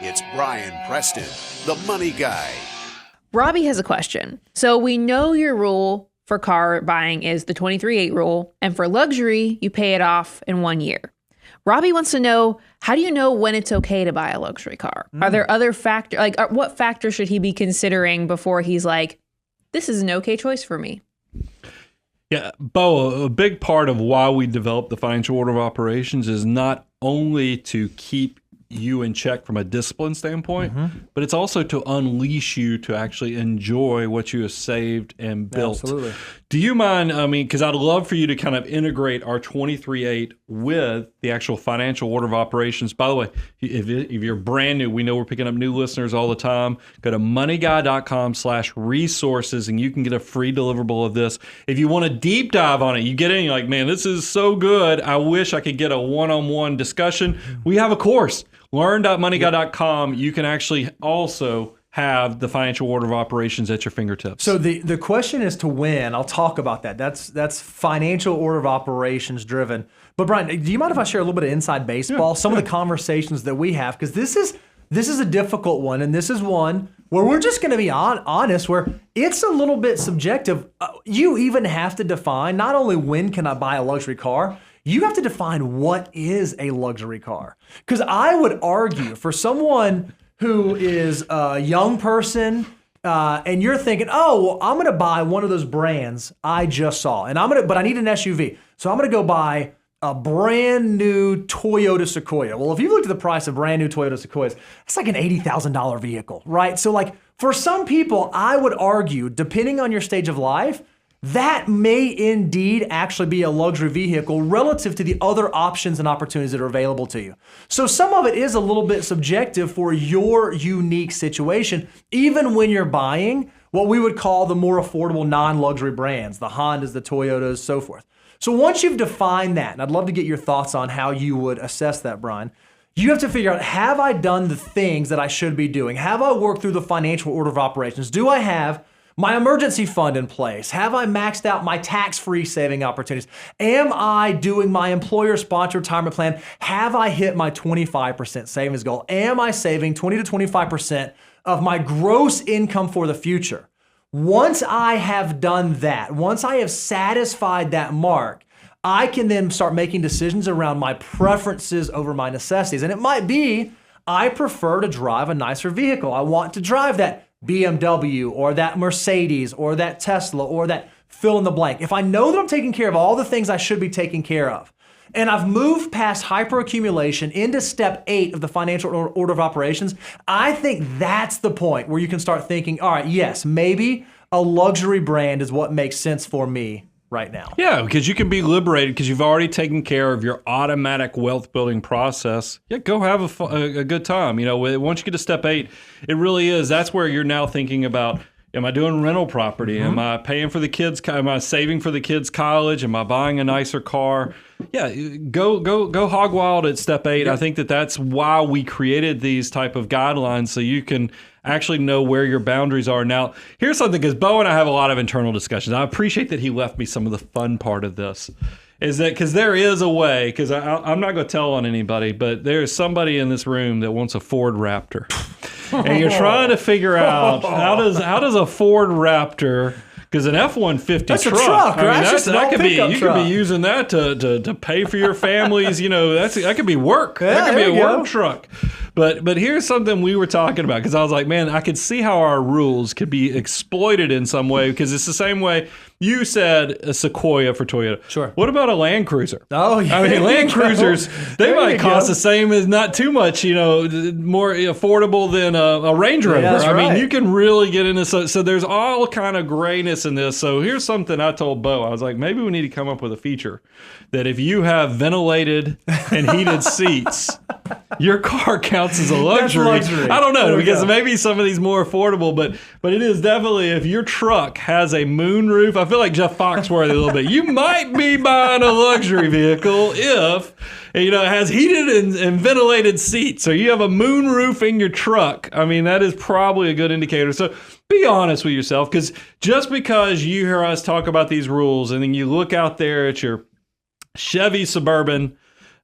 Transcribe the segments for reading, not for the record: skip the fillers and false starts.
It's Brian Preston, the money guy. Robbie has a question. So we know your rule for car buying is the 23-8 rule, and for luxury, you pay it off in 1 year. Robbie wants to know, how do you know when it's okay to buy a luxury car? Are there other factors, what factors should he be considering before he's like, this is an okay choice for me? Yeah, Bo, a big part of why we developed the financial order of operations is not only to keep you in check from a discipline standpoint, but it's also to unleash you to actually enjoy what you have saved and built. Absolutely. Do you mind, because I'd love for you to kind of integrate our 23-8 with the actual financial order of operations. By the way, if you're brand new, we know we're picking up new listeners all the time. Go to moneyguy.com/resources and you can get a free deliverable of this. If you want a deep dive on it, you get in, you're like, man, this is so good. I wish I could get a one-on-one discussion. We have a course. Learn.moneyguy.com. You can actually also have the financial order of operations at your fingertips. So the question is to win. I'll talk about that. That's financial order of operations driven. But Brian, do you mind if I share a little bit of inside baseball? Some of the conversations that we have, because this is a difficult one, and this is one where we're just going to be honest, where it's a little bit subjective. You even have to define not only when can I buy a luxury car, you have to define what is a luxury car. Because I would argue for someone who is a young person and you're thinking, oh, well, I'm going to buy one of those brands I just saw, but I need an SUV. So I'm going to go buy a brand new Toyota Sequoia. Well, if you looked at the price of brand new Toyota Sequoias, it's like an $80,000 vehicle, right? So like for some people, I would argue, depending on your stage of life, that may indeed actually be a luxury vehicle relative to the other options and opportunities that are available to you. So some of it is a little bit subjective for your unique situation, even when you're buying what we would call the more affordable non-luxury brands, the Hondas, the Toyotas, so forth. So once you've defined that, and I'd love to get your thoughts on how you would assess that, Brian, you have to figure out, have I done the things that I should be doing? Have I worked through the financial order of operations? Do I have my emergency fund in place? Have I maxed out my tax-free saving opportunities? Am I doing my employer-sponsored retirement plan? Have I hit my 25% savings goal? Am I saving 20 to 25% of my gross income for the future? Once I have done that, once I have satisfied that mark, I can then start making decisions around my preferences over my necessities. And it might be, I prefer to drive a nicer vehicle. I want to drive that BMW or that Mercedes or that Tesla or that fill in the blank. If I know that I'm taking care of all the things I should be taking care of, and I've moved past hyperaccumulation into step 8 of the financial order of operations, I think that's the point where you can start thinking, all right, yes, maybe a luxury brand is what makes sense for me right now. Yeah, because you can be liberated because you've already taken care of your automatic wealth building process. Yeah, go have a good time. You know, once you get to step 8, it really is. That's where you're now thinking about, am I doing rental property? Am I paying for the kids? Am I saving for the kids' college? Am I buying a nicer car? Yeah, go hog wild at step 8. Yep. I think that's why we created these type of guidelines, so you can actually know where your boundaries are. Now, here's something, because Bo and I have a lot of internal discussions. I appreciate that he left me some of the fun part of this. Is that because there is a way, because I'm not going to tell on anybody, but there's somebody in this room that wants a Ford Raptor. And you're trying to figure out how does a Ford Raptor, because an F-150 that's truck, a truck, right? that could be, you could be using that to pay for your families. You know, that could be work. Yeah, that could be a go. work truck. But here's something we were talking about, because I was like, man, I could see how our rules could be exploited in some way, because it's the same way you said a Sequoia for Toyota. Sure. What about a Land Cruiser? Oh, yeah. I mean, Land Cruisers, they might cost the same as not too much, more affordable than a Range Rover. Yeah, that's right. I mean, you can really get into, so there's all kind of grayness in this. So here's something I told Bo. I was like, maybe we need to come up with a feature that if you have ventilated and heated seats, your car counts as a luxury. That's luxury. I don't know, because go. maybe some of these more affordable, but it is definitely, if your truck has a moonroof, I feel like Jeff Foxworthy a little bit. You might be buying a luxury vehicle if it has heated and ventilated seats, or you have a moonroof in your truck. I mean, that is probably a good indicator. So be honest with yourself, because just because you hear us talk about these rules and then you look out there at your Chevy Suburban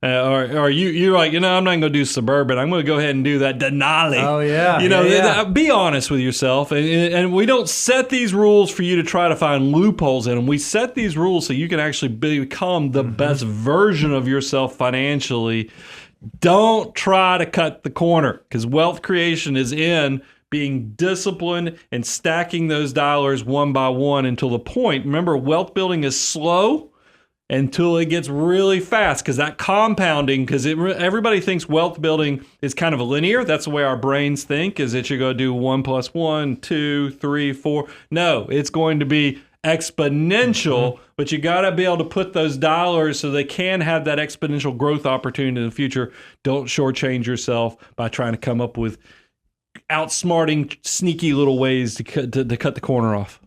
Or you're like, I'm not going to do suburban. I'm going to go ahead and do that Denali. Oh, yeah. Be honest with yourself. And we don't set these rules for you to try to find loopholes in them. We set these rules so you can actually become the best version of yourself financially. Don't try to cut the corner, because wealth creation is in being disciplined and stacking those dollars one by one until the point. Remember, wealth building is slow until it gets really fast, because that compounding, because everybody thinks wealth building is kind of a linear. That's the way our brains think, is that you're going to do 1 + 1, 2, 3, 4. No, it's going to be exponential, but you got to be able to put those dollars so they can have that exponential growth opportunity in the future. Don't shortchange yourself by trying to come up with outsmarting, sneaky little ways to cut the corner off.